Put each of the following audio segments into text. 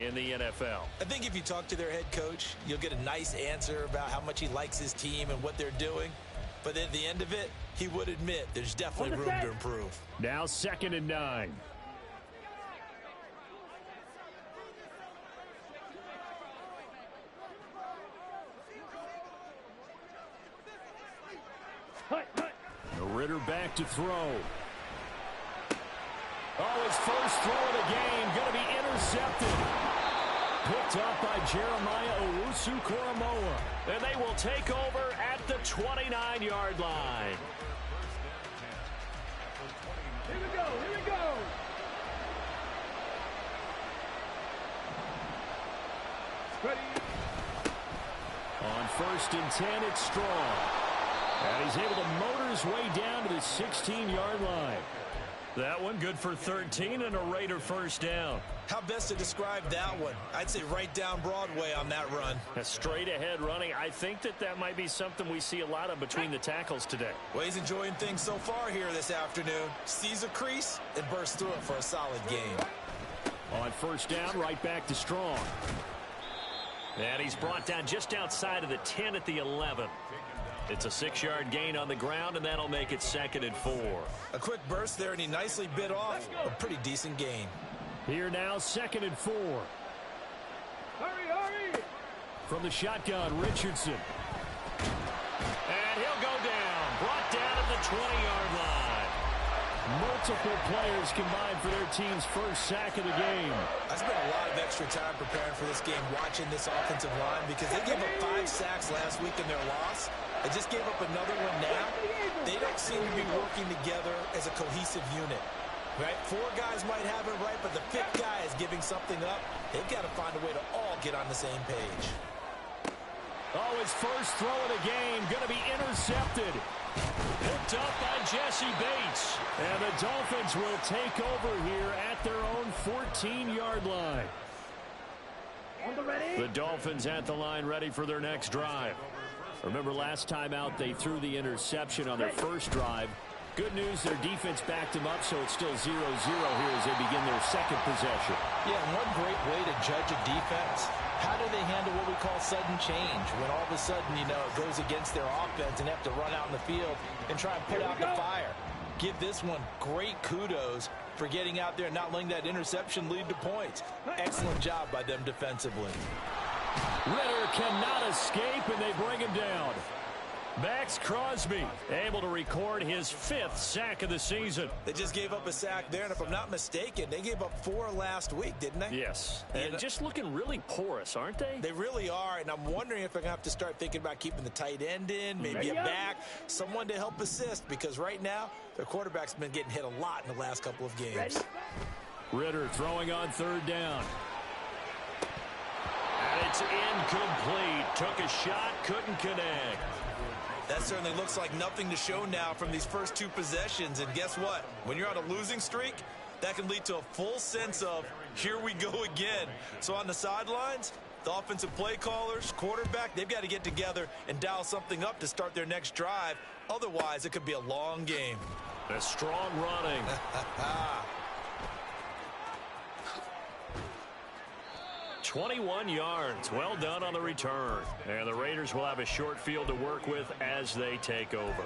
in the NFL. I think if you talk to their head coach, you'll get a nice answer about how much he likes his team and what they're doing. But at the end of it, he would admit there's definitely room to improve. Now 2nd and 9. Ritter back to throw. Oh, his first throw of the game going to be intercepted. Picked up by Jeremiah Owusu-Koramoah. And they will take over at the 29-yard line. Here we go, here we go. Ready. On 1st and 10, it's Strong. And he's able to motor his way down to the 16-yard line. That one good for 13 and a Raider first down. How best to describe that one? I'd say right down Broadway on that run. A straight ahead running. I think that might be something we see a lot of between the tackles today. Well, he's enjoying things so far here this afternoon. Sees a crease and bursts through it for a solid game. On 1st down, right back to Strong. And he's brought down just outside of the 10 at the 11. It's a 6-yard gain on the ground, and that'll make it 2nd and 4. A quick burst there, and he nicely bit off a pretty decent gain. Here now, 2nd and 4. Hurry, hurry! From the shotgun, Richardson. And he'll go down. Brought down at the 20-yard line. Multiple players combined for their team's first sack of the game. I spent a lot of extra time preparing for this game watching this offensive line because they gave up 5 sacks last week in their loss. They just gave up another one now. They don't seem to be working together as a cohesive unit. Right? 4 guys might have it right, but the 5th guy is giving something up. They've got to find a way to all get on the same page. Oh, his first throw of the game going to be intercepted. Picked up by Jesse Bates. And the Dolphins will take over here at their own 14-yard line. On the ready. The Dolphins at the line ready for their next drive. Remember last time out they threw the interception on their first drive. Good news, their defense backed them up, so it's still 0-0 here as they begin their second possession. Yeah, and one great way to judge a defense, how do they handle what we call sudden change? When all of a sudden, you know, it goes against their offense and they have to run out in the field and try and put out the fire. Give this one great kudos for getting out there and not letting that interception lead to points. Excellent job by them defensively. Ritter cannot escape, and they bring him down. Max Crosby able to record his 5th sack of the season. They just gave up a sack there, and if I'm not mistaken, they gave up 4 last week, didn't they? Yes, and just looking really porous, aren't they? They really are, and I'm wondering if they're going to have to start thinking about keeping the tight end in, maybe a back, someone to help assist, because right now, their quarterback's been getting hit a lot in the last couple of games. Ritter throwing on 3rd down. And it's incomplete. Took a shot, couldn't connect. That certainly looks like nothing to show now from these first 2 possessions. And guess what? When you're on a losing streak, that can lead to a full sense of, here we go again. So on the sidelines, the offensive play callers, quarterback, they've got to get together and dial something up to start their next drive. Otherwise, it could be a long game. A strong running. 21 yards. Well done on the return. And the Raiders will have a short field to work with as they take over.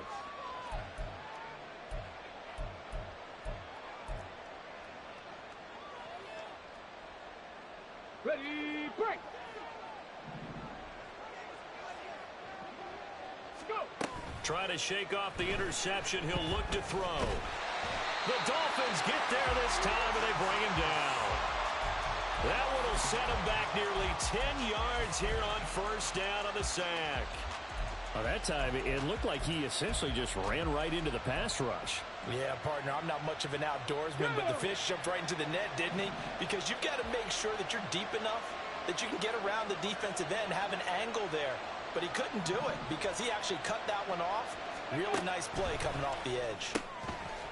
Ready, break. Let's go. Trying to shake off the interception. He'll look to throw. The Dolphins get there this time, and they bring him down. That one will set him back nearly 10 yards here on 1st down on the sack. Well, that time, it looked like he essentially just ran right into the pass rush. Yeah, partner, I'm not much of an outdoorsman, but the fish jumped right into the net, didn't he? Because you've got to make sure that you're deep enough that you can get around the defensive end, have an angle there. But he couldn't do it because he actually cut that one off. Really nice play coming off the edge.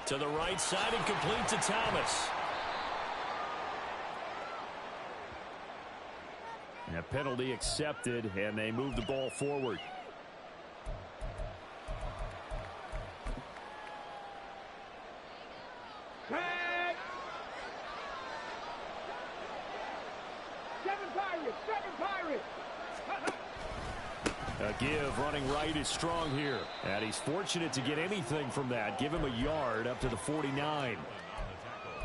To the right side and complete to Thomas. And a penalty accepted, and they move the ball forward. Give running right is strong here. And he's fortunate to get anything from that. Give him a yard up to the 49.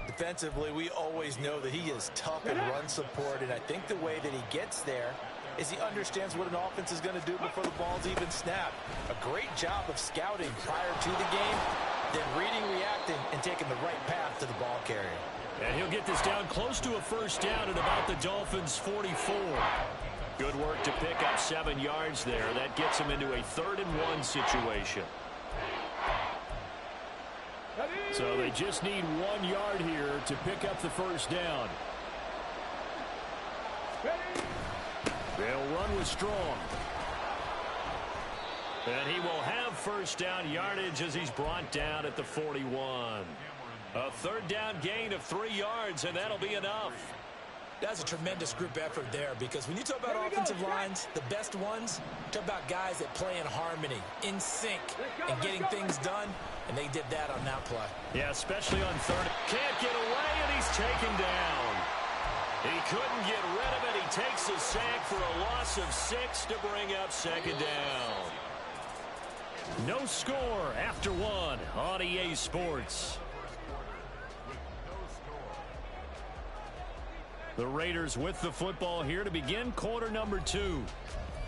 Defensively, we always know that he is tough in run support, and I think the way that he gets there is he understands what an offense is going to do before the ball's even snapped. A great job of scouting prior to the game, then reading, reacting, and taking the right path to the ball carrier. And he'll get this down close to a first down at about the Dolphins' 44. Good work to pick up 7 yards there. That gets him into a 3rd-and-1 situation. So they just need 1 yard here to pick up the first down. They'll run with Strong. And he will have first down yardage as he's brought down at the 41. A 3rd down gain of 3 yards, and that'll be enough. That's a tremendous group effort there, because when you talk about offensive lines, the best ones, talk about guys that play in harmony, in sync, and getting things done, and they did that on that play. Yeah, especially on 3rd. Can't get away, and he's taken down. He couldn't get rid of it. He takes a sack for a loss of 6 to bring up 2nd down. No score after 1 on EA Sports. The Raiders with the football here to begin quarter number 2,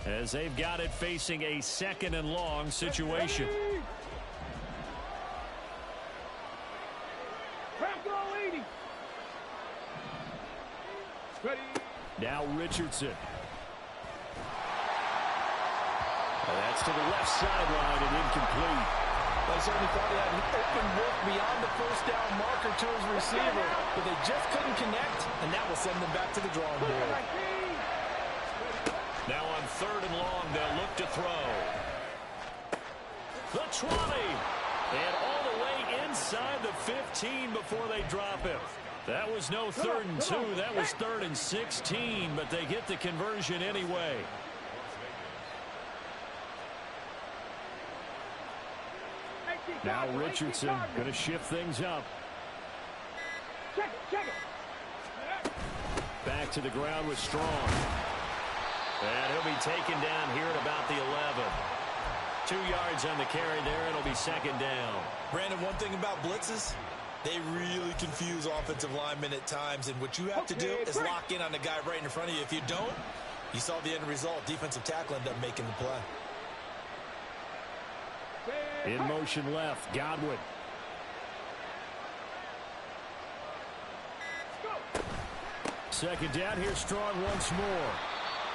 as they've got it facing a 2nd-and-long situation. Now Richardson. That's to the left sideline and incomplete. They certainly thought he had an open look beyond the first down marker to his receiver, but they just couldn't connect, and that will send them back to the drawing board. Now on 3rd and long, they'll look to throw. The 20, and all the way inside the 15 before they drop him. That was no 3rd and 2, that was 3rd and 16, but they get the conversion anyway. Now Richardson going to shift things up. Back to the ground with Strong. And he'll be taken down here at about the 11. 2 yards on the carry there. It'll be 2nd down. Brandon, one thing about blitzes, they really confuse offensive linemen at times, and what you have to do is lock in on the guy right in front of you. If you don't, you saw the end result. Defensive tackle ended up making the play. In motion left, Godwin. Second down, here's Strong once more.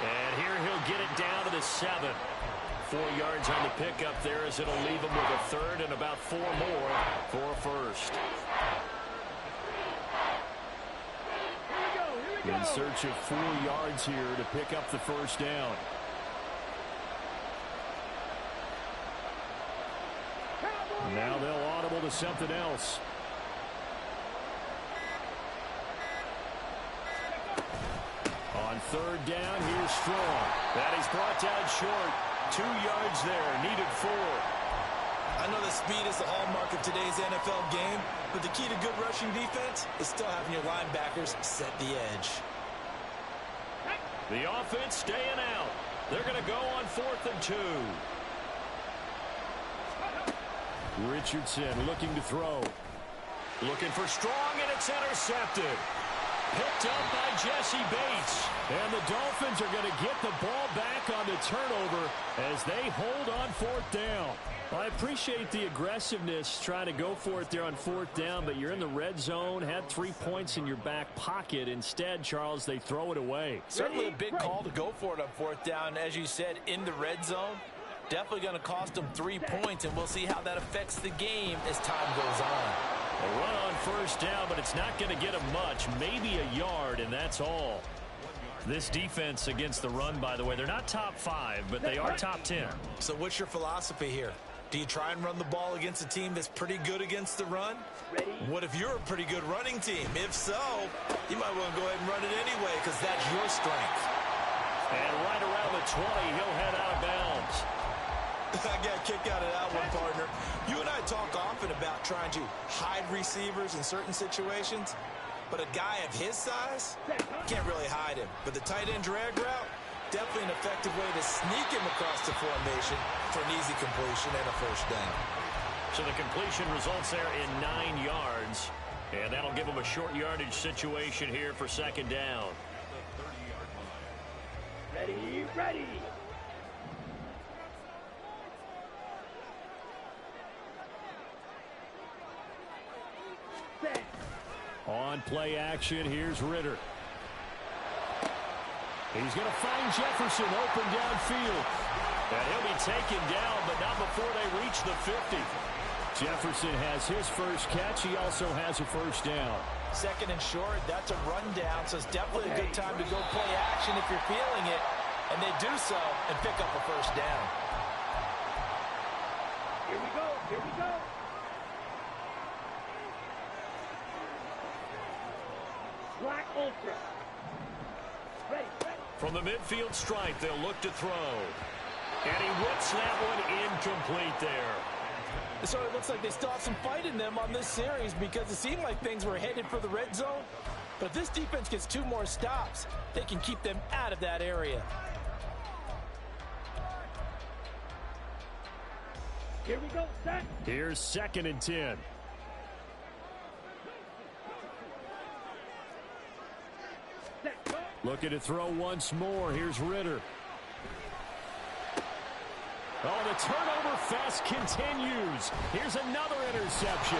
And here he'll get it down to the 7. 4 yards on the pickup there, as it'll leave him with a 3rd and about 4 more for a first. In search of 4 yards here to pick up the first down. Now they'll audible to something else. On 3rd down, here's Strong. That is brought down short. 2 yards there, needed 4. I know that speed is the hallmark of today's NFL game, but the key to good rushing defense is still having your linebackers set the edge. The offense staying out. They're going to go on 4th and 2. Richardson looking to throw. Looking for Strong, and it's intercepted. Picked up by Jesse Bates. And the Dolphins are going to get the ball back on the turnover as they hold on 4th down. Well, I appreciate the aggressiveness trying to go for it there on 4th down, but you're in the red zone, had 3 points in your back pocket. Instead, Charles, they throw it away. Certainly a big call to go for it on 4th down. As you said, in the red zone. Definitely going to cost them 3 points, and we'll see how that affects the game as time goes on. A run on 1st down, but it's not going to get them much. Maybe a yard, and that's all. This defense against the run, by the way, they're not top 5, but they are top 10. So what's your philosophy here? Do you try and run the ball against a team that's pretty good against the run? What if you're a pretty good running team? If so, you might want to go ahead and run it anyway, because that's your strength. And right around the 20, he'll head out of bounds. I got a kick out of that one, partner. You and I talk often about trying to hide receivers in certain situations, but a guy of his size can't really hide him. But the tight end drag route, Definitely an effective way to sneak him across the formation for an easy completion and a first down. So the completion results there in 9 yards. And that'll give him a short yardage situation here for second down. Ready, ready. Set. On play action, here's Ritter. He's going to find Jefferson open downfield. And he'll be taken down, but not before they reach the 50. Jefferson has his first catch. He also has a first down. Second and short, that's a rundown, so it's definitely a good time to go play action if you're feeling it. And they do so and pick up a first down. Here we go, here we go. Black Ultra. Ready, ready. From the midfield stripe, they'll look to throw. And he whips that one incomplete there. So it looks like they still have some fight in them on this series because it seemed like things were headed for the red zone. But if this defense gets 2 more stops, they can keep them out of that area. Here we go, set. Here's second and 10. Set, go. Looking to throw once more. Here's Ritter. Oh, the turnover fest continues. Here's another interception.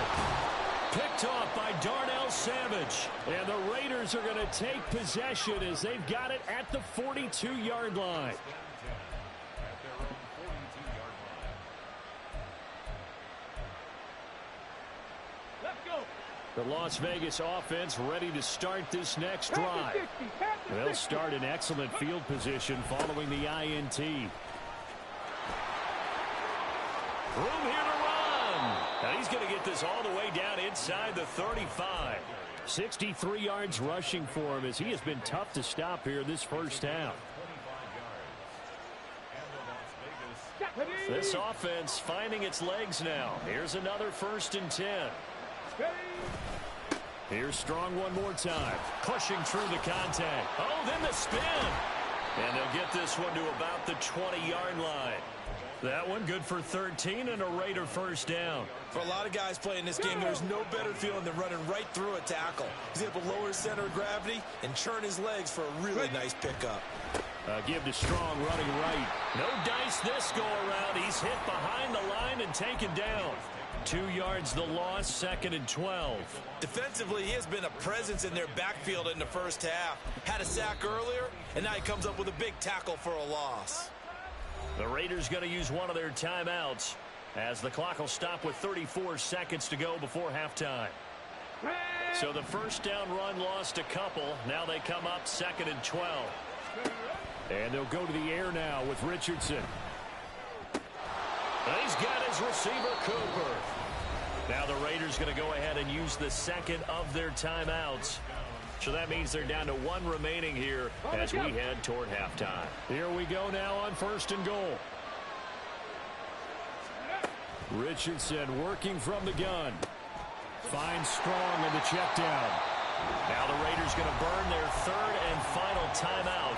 Picked off by Darnell Savage. And the Raiders are going to take possession as they've got it at the 42-yard line. Let's go. The Las Vegas offense ready to start this next drive. They'll start in excellent field position following the INT. Room here to run. And he's going to get this all the way down inside the 35. 63 yards rushing for him as he has been tough to stop here this first half. This offense finding its legs now. Here's another first and 10. Here's Strong one more time. Pushing through the contact. Oh, then the spin. And they'll get this one to about the 20-yard line. That one good for 13 and a Raider first down. For a lot of guys playing this game, there's no better feeling than running right through a tackle. He's able to lower his center of gravity and churn his legs for a really nice pickup. Give to Strong running right. No dice this go around. He's hit behind the line and taken down. 2 yards the loss, second and 12. Defensively, he has been a presence in their backfield in the first half. Had a sack earlier, and now he comes up with a big tackle for a loss. The Raiders going to use one of their timeouts as the clock will stop with 34 seconds to go before halftime. So the first down run lost a couple. Now they come up second and 12. And they'll go to the air now with Richardson. And he's got his receiver, Cooper. Now the Raiders going to go ahead and use the second of their timeouts. So that means they're down to 1 remaining here as we head toward halftime. Here we go now on first and goal. Richardson working from the gun. Finds Strong in the check down. Now the Raiders going to burn their third and final timeout.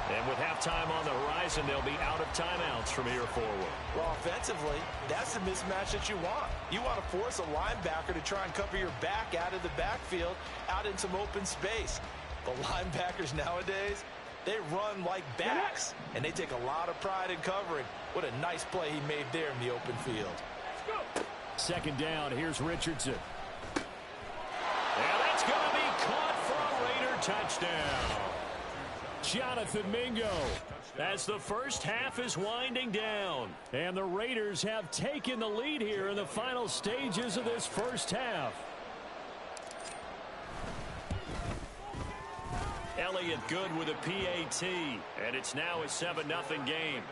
And with halftime on the horizon, they'll be out of timeouts from here forward. Well, offensively, that's the mismatch that you want. You want to force a linebacker to try and cover your back out of the backfield, out in some open space. The linebackers nowadays, they run like backs, and they take a lot of pride in covering. What a nice play he made there in the open field. Second down, here's Richardson. And that's going to be caught for a Raider touchdown. Jonathan Mingo as the first half is winding down. And the Raiders have taken the lead here in the final stages of this first half. Elliott good with a PAT. And it's now a 7-0 game.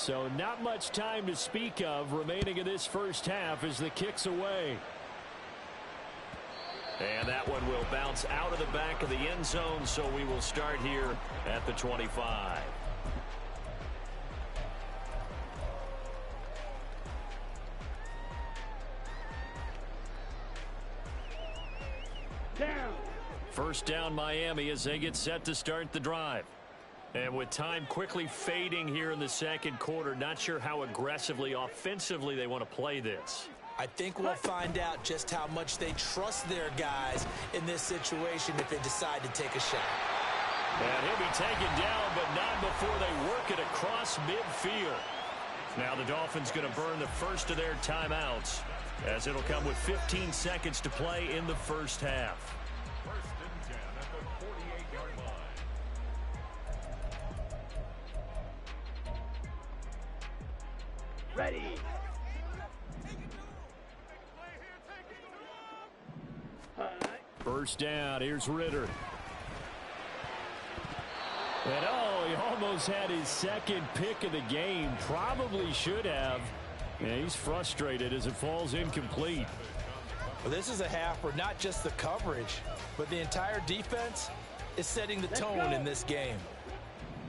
So not much time to speak of remaining in this first half as the kick's away. And that one will bounce out of the back of the end zone, so we will start here at the 25. Down. First down Miami as they get set to start the drive. And with time quickly fading here in the second quarter, not sure how aggressively, offensively they want to play this. I think we'll find out just how much they trust their guys in this situation if they decide to take a shot. And he'll be taken down, but not before they work it across midfield. Now the Dolphins going to burn the first of their timeouts, as it'll come with 15 seconds to play in the first half. First and 10 at the 48-yard line. Ready. First down, here's Ritter. And he almost had his second pick of the game. Probably should have. And he's frustrated as it falls incomplete. Well, this is a half where not just the coverage, but the entire defense is setting the tone in this game.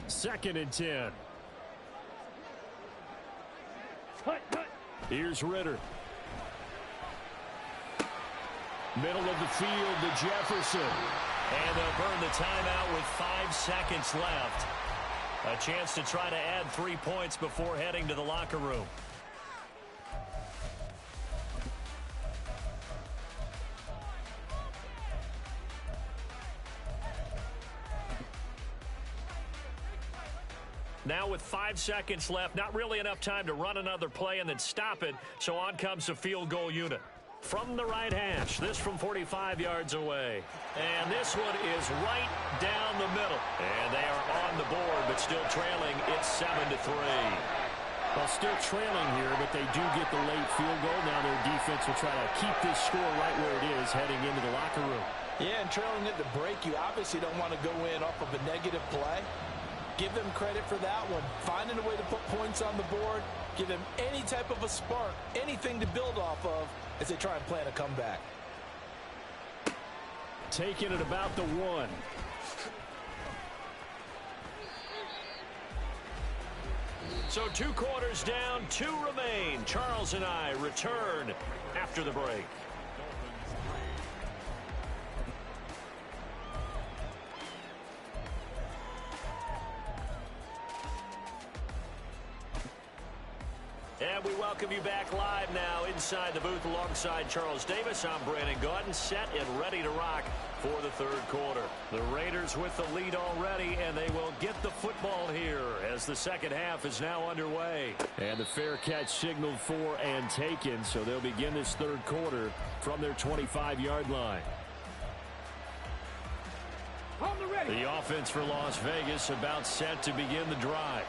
Second and 10. Hut, hut. Here's Ritter. Middle of the field to Jefferson. And they'll burn the timeout with 5 seconds left. A chance to try to add 3 points before heading to the locker room. Now with 5 seconds left, not really enough time to run another play and then stop it. So on comes the field goal unit. From the right hash, this from 45 yards away. And this one is right down the middle. And they are on the board, but still trailing. It's 7-3. Well, still trailing here, but they do get the late field goal. Now their defense will try to keep this score right where it is heading into the locker room. Yeah, and trailing at the break, you obviously don't want to go in off of a negative play. Give them credit for that one. Finding a way to put points on the board. Give them any type of a spark, anything to build off of as they try and plan a comeback. Taking it about the 1. So 2 quarters down, 2 remain. Charles and I return after the break. And we welcome you back live now inside the booth alongside Charles Davis. I'm Brandon Gaudin, set and ready to rock for the third quarter. The Raiders with the lead already, and they will get the football here as the second half is now underway. And the fair catch signaled for and taken, so they'll begin this third quarter from their 25-yard line. On the ready. The offense for Las Vegas about set to begin the drive.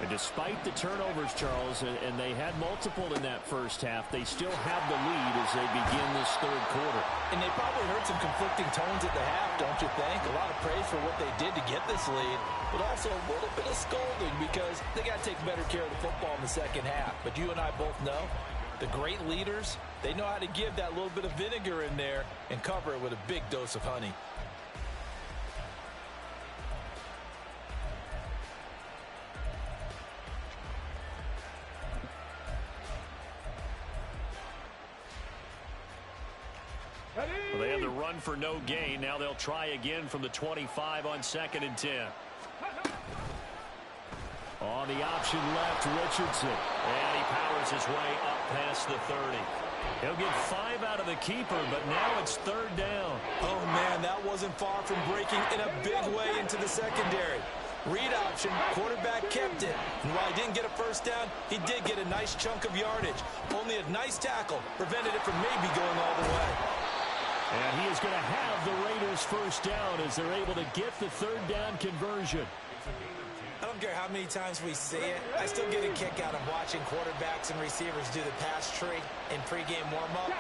And despite the turnovers, Charles, and they had multiple in that first half, they still have the lead as they begin this third quarter. And they probably heard some conflicting tones at the half, don't you think? A lot of praise for what they did to get this lead, but also a little bit of scolding because they got to take better care of the football in the second half. But you and I both know the great leaders, they know how to give that little bit of vinegar in there and cover it with a big dose of honey. Well, they had the run for no gain. Now they'll try again from the 25 on 2nd and 10. On the option left, Richardson. And he powers his way up past the 30. He'll get 5 out of the keeper, but now it's third down. Oh, man, that wasn't far from breaking in a big way into the secondary. Read option, quarterback kept it. And while he didn't get a first down, he did get a nice chunk of yardage. Only a nice tackle prevented it from maybe going all the way. And he is going to have the Raiders first down as they're able to get the third down conversion. I don't care how many times we see it. I still get a kick out of watching quarterbacks and receivers do the pass tree in pregame warm-up.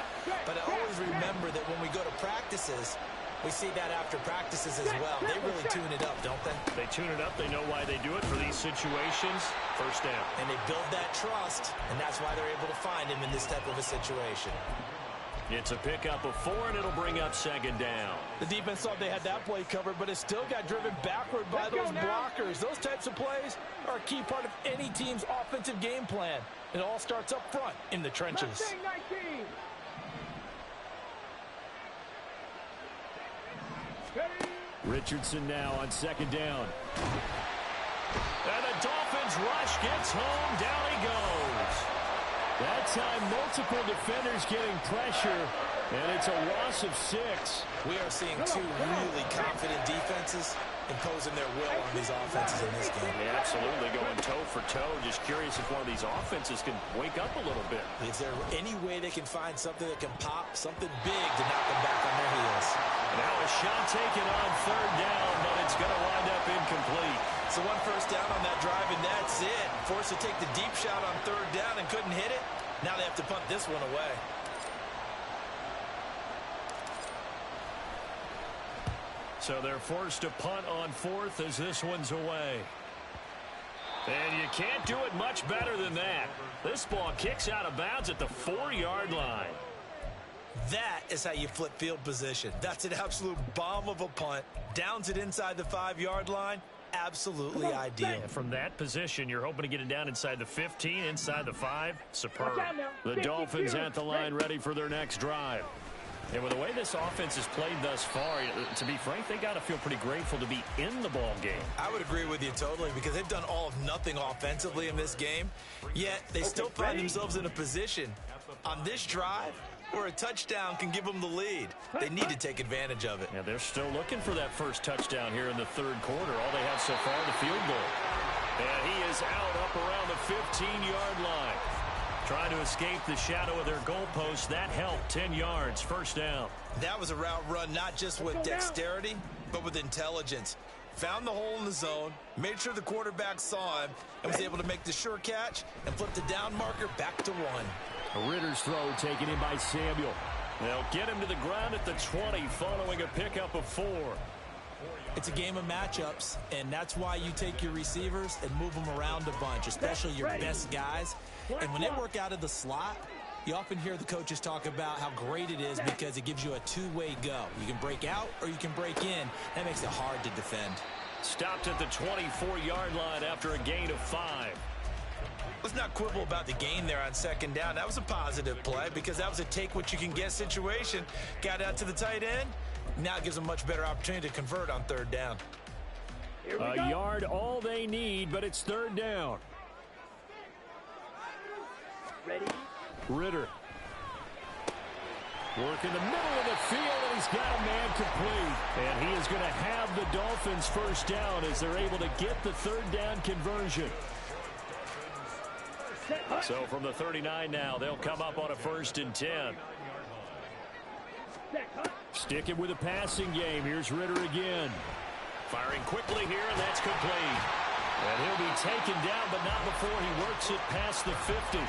But I always remember that when we go to practices, we see that after practices as well. They really tune it up, don't they? They tune it up. They know why they do it for these situations. First down. And they build that trust, and that's why they're able to find him in this type of a situation. It's a pickup of 4, and it'll bring up second down. The defense thought they had that play covered, but it still got driven backward by those blockers. Those types of plays are a key part of any team's offensive game plan. It all starts up front in the trenches. Richardson now on second down. And the Dolphins rush gets home. Down he goes. That time, multiple defenders getting pressure, and it's a loss of 6. We are seeing two really confident defenses imposing their will on these offenses in this game. Yeah, absolutely, going toe for toe. Just curious if one of these offenses can wake up a little bit. Is there any way they can find something that can pop, something big to knock them back on their heels? Now a shot taken on third down, but it's going to wind up incomplete. So one first down on that drive, and that's it. Forced to take the deep shot on third down and couldn't hit it. Now they have to punt this one away. So they're forced to punt on fourth as this one's away. And you can't do it much better than that. This ball kicks out of bounds at the 4-yard line. That is how you flip field position. That's an absolute bomb of a punt. Downs it inside the 5-yard line. Absolutely ideal. And from that position, you're hoping to get it down inside the 15, inside the 5. Superb. The Dolphins at the line ready for their next drive. And with the way this offense has played thus far, to be frank, they got to feel pretty grateful to be in the ball game. I would agree with you totally because they've done all of nothing offensively in this game, yet they still find themselves in a position on this drive where a touchdown can give them the lead. They need to take advantage of it. Yeah, they're still looking for that first touchdown here in the third quarter. All they have so far, the field goal. And he is out up around the 15-yard line. Trying to escape the shadow of their goalpost. That helped. 10 yards, first down. That was a route run not just with dexterity, but with intelligence. Found the hole in the zone, made sure the quarterback saw him, and was able to make the sure catch and flip the down marker back to 1. Ritter's throw taken in by Samuel. They'll get him to the ground at the 20 following a pickup of 4. It's a game of matchups, and that's why you take your receivers and move them around a bunch, especially your best guys. And when they work out of the slot, you often hear the coaches talk about how great it is because it gives you a two-way go. You can break out or you can break in. That makes it hard to defend. Stopped at the 24-yard line after a gain of 5. Let's not quibble about the gain there on second down. That was a positive play because that was a take-what-you-can-get situation. Got out to the tight end. Now it gives them a much better opportunity to convert on third down. A yard all they need, but it's third down. Ready? Ritter. Work in the middle of the field, and he's got a man complete. And he is going to have the Dolphins first down as they're able to get the third down conversion. So from the 39 now, they'll come up on a 1st and 10. Sticking with a passing game. Here's Ritter again. Firing quickly here, and that's complete. And he'll be taken down, but not before he works it past the 50.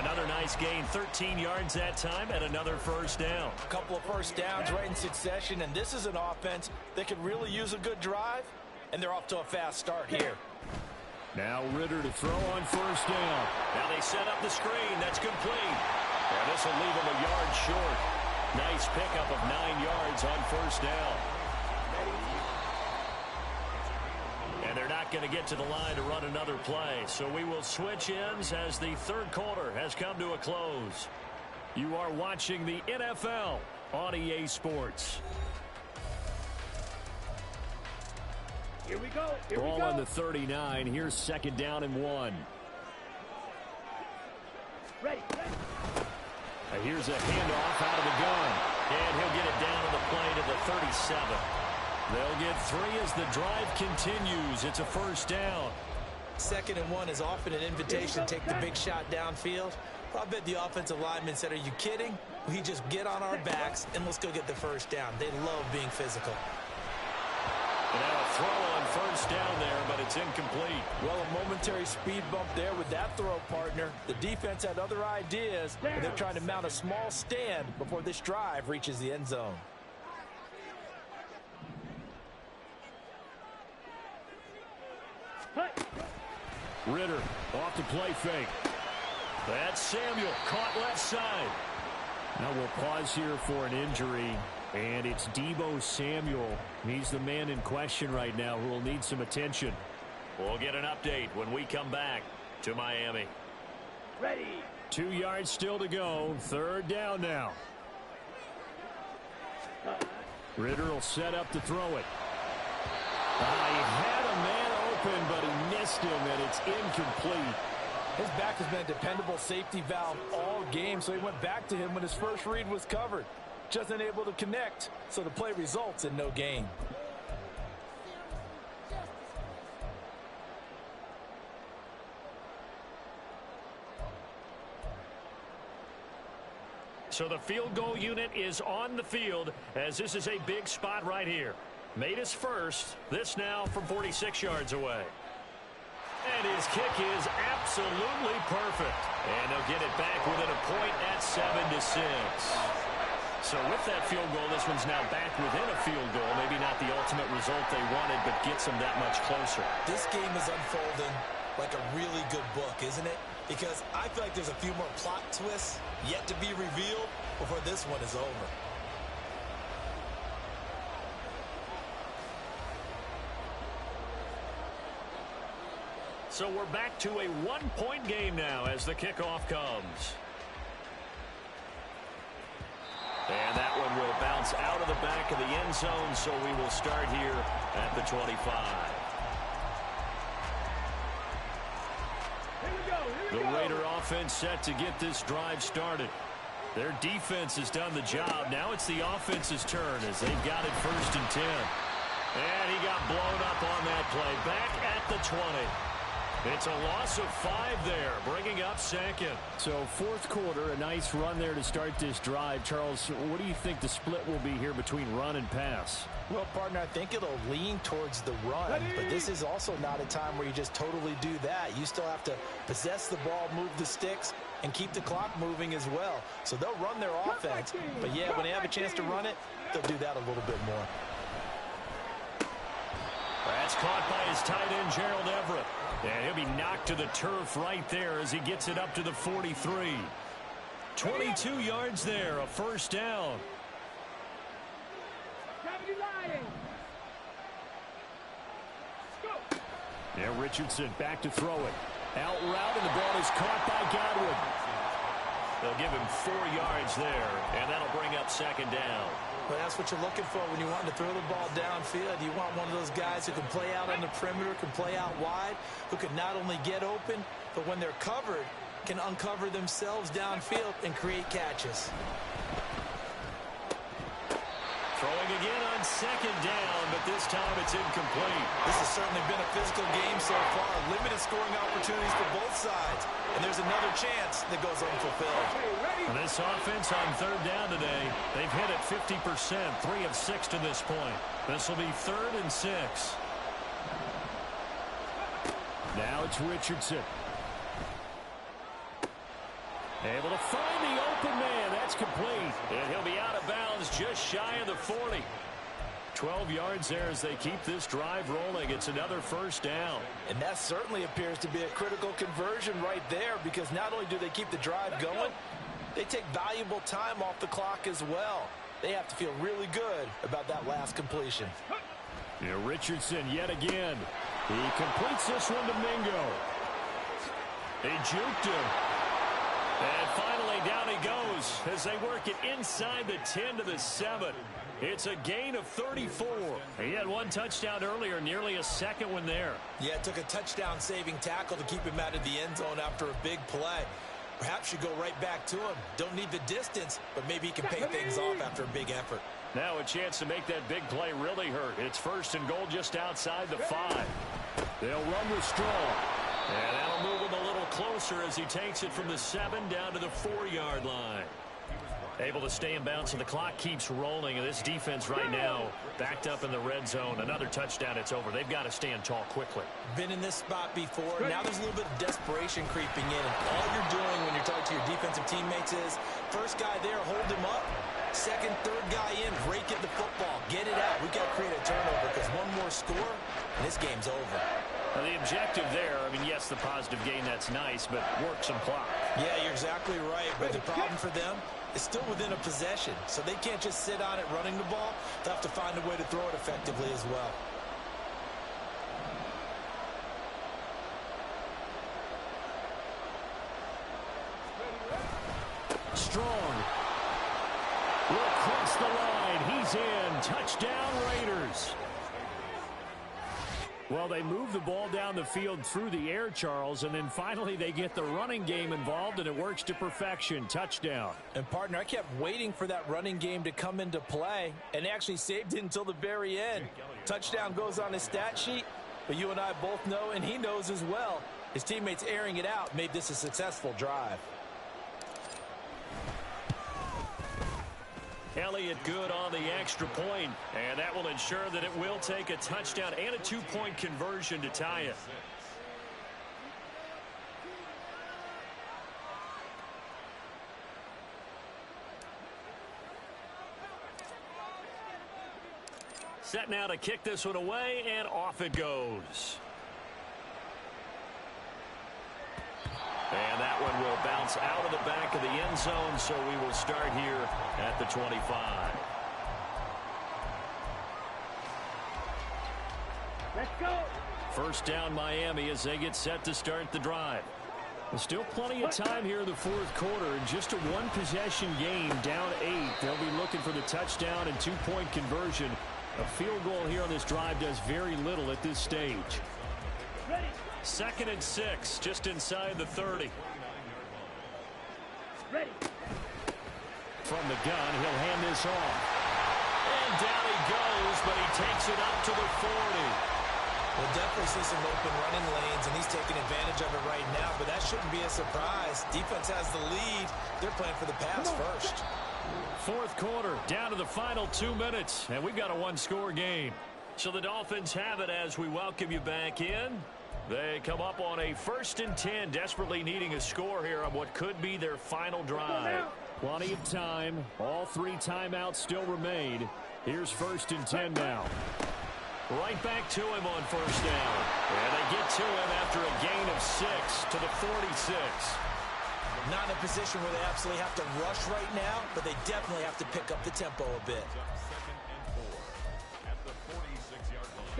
Another nice gain, 13 yards that time, and another first down. A couple of first downs right in succession, and this is an offense that could really use a good drive, and they're off to a fast start here. Now Ritter to throw on first down. Now they set up the screen. That's complete. And this will leave him a yard short. Nice pickup of 9 yards on first down. And they're not going to get to the line to run another play. So we will switch ends as the third quarter has come to a close. You are watching the NFL on EA Sports. Here we go. Here Ball we go. on the 39. Here's second down and 1. Ready. Here's a handoff out of the gun. And he'll get it down on the play to the 37. They'll get 3 as the drive continues. It's a first down. 2nd and 1 is often an invitation to take the big shot downfield. I bet the offensive lineman said, are you kidding? We just get on our backs and let's go get the first down. They love being physical. And now a throw on first down there, but it's incomplete. Well, a momentary speed bump there with that throw, partner. The defense had other ideas, and they're trying to mount a small stand before this drive reaches the end zone. Ritter off the play fake. That's Samuel, caught left side. Now we'll pause here for an injury, and it's Deebo Samuel. He's the man in question right now who will need some attention. We'll get an update when we come back to Miami. Ready. 2 yards still to go. Third down now. Ritter will set up to throw it. He had a man open, but he missed him, and it's incomplete. His back has been a dependable safety valve all game, so he went back to him when his first read was covered. Just unable to connect, so the play results in no gain. So the field goal unit is on the field, as this is a big spot right here. Made his first. This now from 46 yards away. And his kick is absolutely perfect. And they'll get it back within a point at 7-6. So with that field goal, this one's now back within a field goal. Maybe not the ultimate result they wanted, but gets them that much closer. This game is unfolding like a really good book, isn't it? Because I feel like there's a few more plot twists yet to be revealed before this one is over. So we're back to a one-point game now as the kickoff comes. And that one will bounce out of the back of the end zone, so we will start here at the 25. The Raider offense set to get this drive started. Their defense has done the job. Now it's the offense's turn as they've got it 1st and 10. And he got blown up on that play. Back at the 20. It's a loss of 5 there, bringing up 2nd. So 4th quarter, a nice run there to start this drive. Charles, what do you think the split will be here between run and pass? Well, partner, I think it'll lean towards the run, but this is also not a time where you just totally do that. You still have to possess the ball, move the sticks, and keep the clock moving as well. So they'll run their offense, but yeah, when they have a chance to run it, they'll do that a little bit more. That's caught by his tight end, Gerald Everett. And he'll be knocked to the turf right there as he gets it up to the 43. 22 yards there, a 1st down. Yeah, Richardson back to throw it. Out route, and the ball is caught by Godwin. They'll give him 4 yards there, and that'll bring up 2nd down. Well, that's what you're looking for when you want to throw the ball downfield. You want one of those guys who can play out on the perimeter, can play out wide, who can not only get open, but when they're covered, can uncover themselves downfield and create catches. Throwing again on 2nd down, but this time it's incomplete. This has certainly been a physical game so far. Limited scoring opportunities for both sides. And there's another chance that goes unfulfilled. And this offense on 3rd down today, they've hit it 50%, 3 of 6 to this point. This will be 3rd and 6. Now it's Richardson. Able to find the open man. That's complete. And he'll be out of bounds just shy of the 40. 12 yards there as they keep this drive rolling. It's another 1st down. And that certainly appears to be a critical conversion right there, because not only do they keep the drive going, they take valuable time off the clock as well. They have to feel really good about that last completion. Yeah, Richardson yet again. He completes this one to Mingo. He juked him. And finally down he goes as they work it inside the 10 to the 7. It's a gain of 34. He had 1 touchdown earlier, nearly a 2nd one there. Yeah, it took a touchdown-saving tackle to keep him out of the end zone after a big play. Perhaps you go right back to him. Don't need the distance, but maybe he can pay things off after a big effort. Now a chance to make that big play really hurt. It's 1st and goal just outside the 5. They'll run with Strong. And that'll move him a little closer as he takes it from the 7 down to the 4-yard line. Able to stay in bounds, and the clock keeps rolling. And this defense right now backed up in the red zone. Another touchdown, it's over. They've got to stand tall quickly. Been in this spot before. Now there's a little bit of desperation creeping in. And all you're doing when you're talking to your defensive teammates is, first guy there, hold him up. Second, third guy in, rake at the football. Get it out. We've got to create a turnover, because one more score, and this game's over. The objective there, I mean, yes, the positive gain, that's nice, but work some clock. Yeah, you're exactly right. But the problem for them is still within a possession. So they can't just sit on it running the ball. They'll have to find a way to throw it effectively as well. Strong. Will cross the line. He's in. Touchdown, Raiders. Well, they move the ball down the field through the air, Charles, and then finally they get the running game involved, and it works to perfection. Touchdown. And, partner, I kept waiting for that running game to come into play, and actually saved it until the very end. Touchdown goes on his stat sheet, but you and I both know, and he knows as well, his teammates airing it out made this a successful drive. Elliott good on the extra point, and that will ensure that it will take a touchdown and a two-point conversion to tie it. Set now to kick this one away, and off it goes. And that one will bounce out of the back of the end zone, so we will start here at the 25. Let's go. First down, Miami, as they get set to start the drive. There's still plenty of time here in the fourth quarter. Just a one-possession game, down 8. They'll be looking for the touchdown and two-point conversion. A field goal here on this drive does very little at this stage. Ready. 2nd and 6, just inside the 30. Ready. From the gun, he'll hand this off. And down he goes, but he takes it up to the 40. We'll definitely see some open running lanes, and he's taking advantage of it right now, but that shouldn't be a surprise. Defense has the lead. They're playing for the pass first. Fourth quarter, down to the final 2 minutes, and we've got a one-score game. So the Dolphins have it as we welcome you back in. They come up on a 1st and 10, desperately needing a score here on what could be their final drive. Plenty of time. All 3 timeouts still remain. Here's 1st and 10 now. Right back to him on 1st down. And they get to him after a gain of 6 to the 46. Not in a position where they absolutely have to rush right now, but they definitely have to pick up the tempo a bit.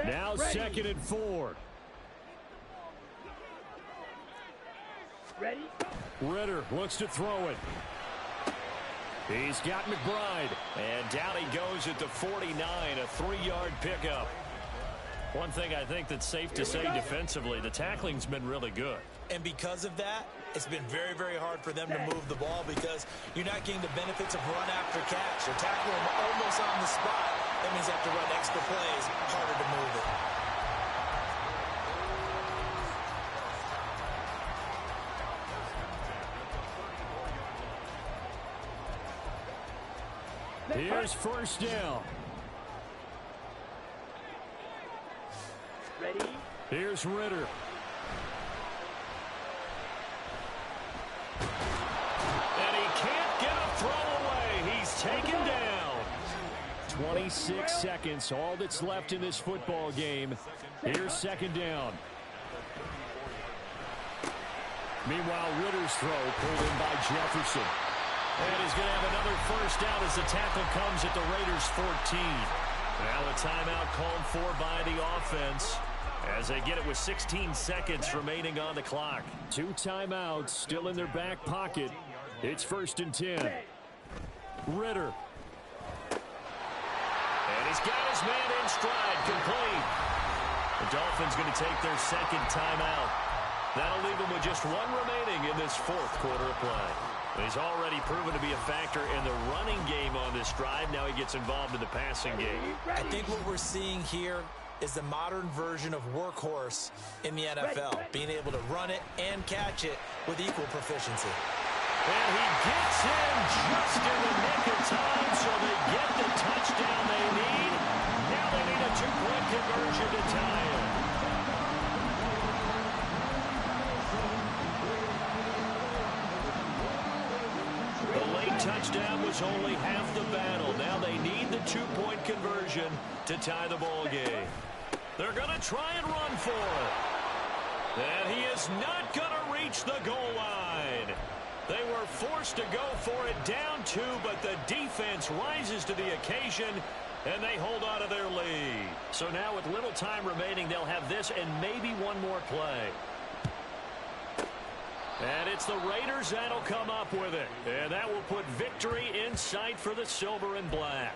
Now 2nd and 4. Ready. Ritter looks to throw it. He's got McBride. And down he goes at the 49, a 3-yard pickup. One thing I think that's safe to say defensively, the tackling's been really good. And because of that, it's been very, very hard for them to move the ball because you're not getting the benefits of run after catch. They're tackling them almost on the spot. That means they have to run extra plays, harder to move it. Here's 1st down. Ready. Here's Ritter. And he can't get a throw away. He's taken down. 26 seconds, all that's left in this football game. Here's 2nd down. Meanwhile, Ritter's throw pulled in by Jefferson. And he's going to have another 1st down as the tackle comes at the Raiders' 14. Now a timeout called for by the offense as they get it with 16 seconds remaining on the clock. 2 timeouts still in their back pocket. It's 1st and 10. Ritter. And he's got his man in stride, complete. The Dolphins going to take their 2nd timeout. That'll leave them with just 1 remaining in this 4th quarter of play. He's already proven to be a factor in the running game on this drive. Now he gets involved in the passing game. I think what we're seeing here is the modern version of workhorse in the NFL, being able to run it and catch it with equal proficiency. And he gets in just in the nick of time, so they get the touchdown they need. Now they need a 2-point conversion to tie it. Touchdown was only half the battle. Now they need the 2-point conversion to tie the ball game. They're going to try and run for it. And he is not going to reach the goal line. They were forced to go for it down 2, but the defense rises to the occasion, and they hold on to their lead. So now with little time remaining, they'll have this and maybe one more play. And it's the Raiders that'll come up with it. And that will put victory in sight for the silver and black.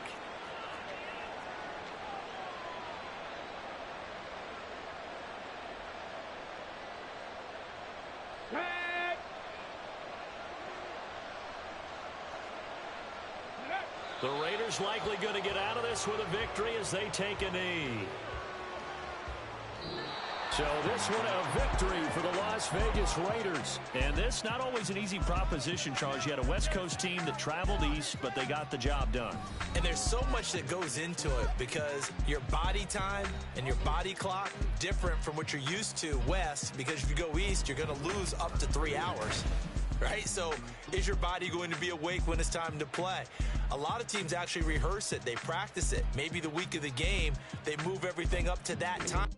The Raiders likely going to get out of this with a victory as they take a knee. So this one a victory for the Las Vegas Raiders. And this not always an easy proposition, Charles. You had a West Coast team that traveled east, but they got the job done. And there's so much that goes into it because your body time and your body clock different from what you're used to west, because if you go east, you're going to lose up to 3 hours. Right? So is your body going to be awake when it's time to play? A lot of teams actually rehearse it. They practice it. Maybe the week of the game, they move everything up to that time.